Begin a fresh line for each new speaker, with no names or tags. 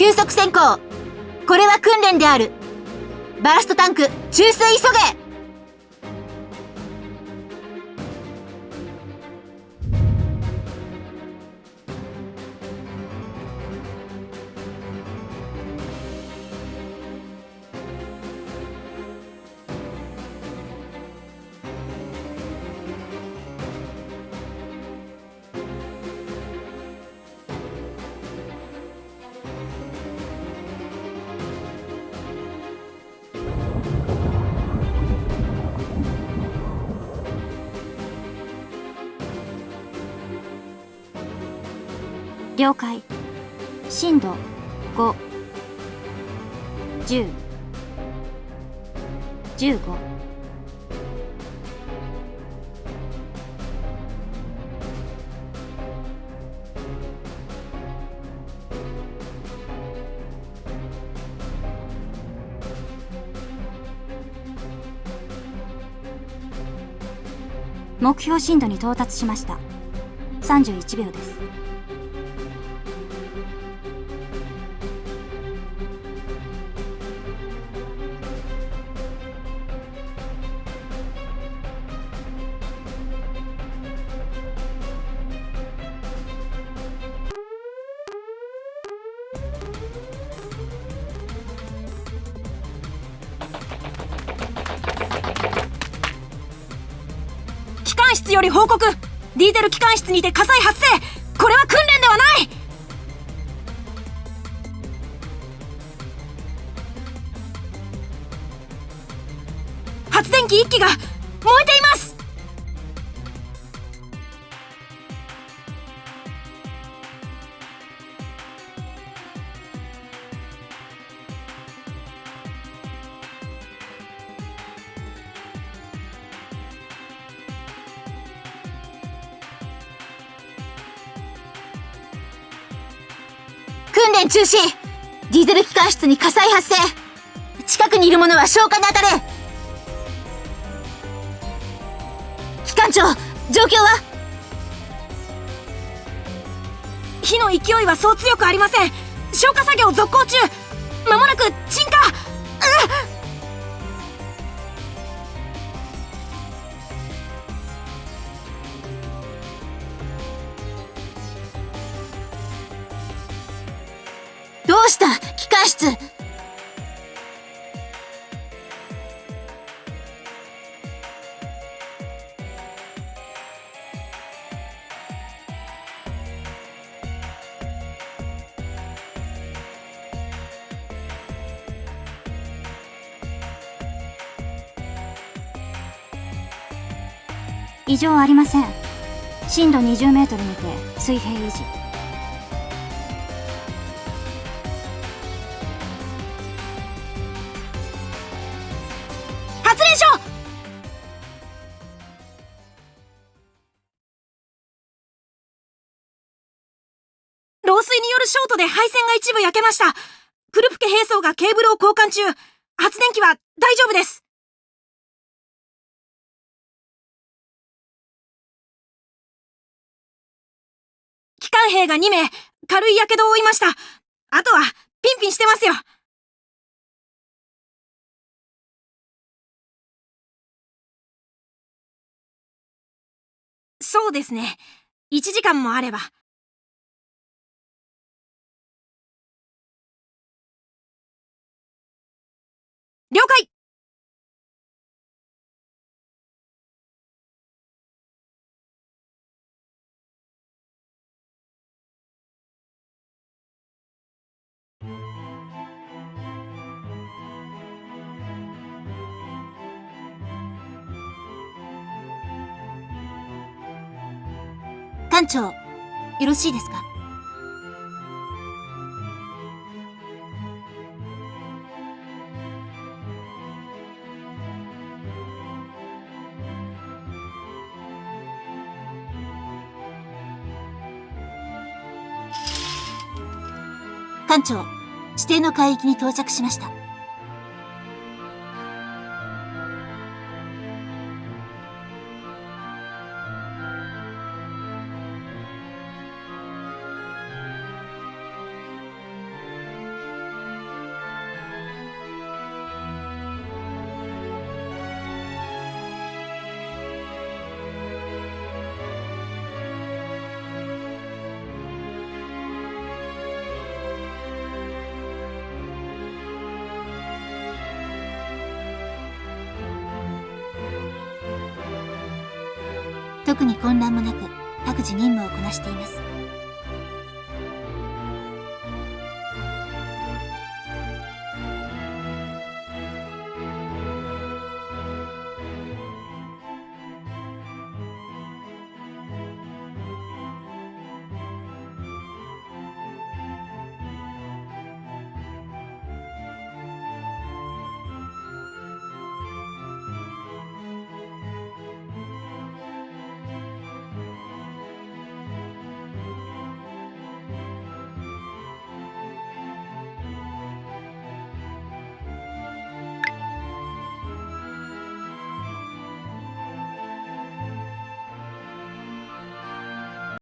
急速潜行。これは訓練である。バーストタンク注水急げ。
了解。震度5、10、15。目標深度に到達しました。31秒です。
機関室より報告。ディーゼル機関室にて火災発生。これは訓練ではない。発電機1機が燃えています。
訓練中止。ディーゼル機関室に火災発生。近くにいる者は消火に当たれ。機関長、状況は？
火の勢いはそう強くありません。消火作業続行中。まもなく鎮火。
どうした機関室。
異常ありません。深度20メートルにて水平維持。
発電所。漏水によるショートで配線が一部焼けました。クルプケ兵装がケーブルを交換中。発電機は大丈夫です。機関兵が2名、軽い火傷を負いました。あとはピンピンしてますよ。そうですね。1時間もあれば。了解。
艦長、よろしいですか？艦長、指定の海域に到着しました。特に混乱もなく各自任務をこなしています。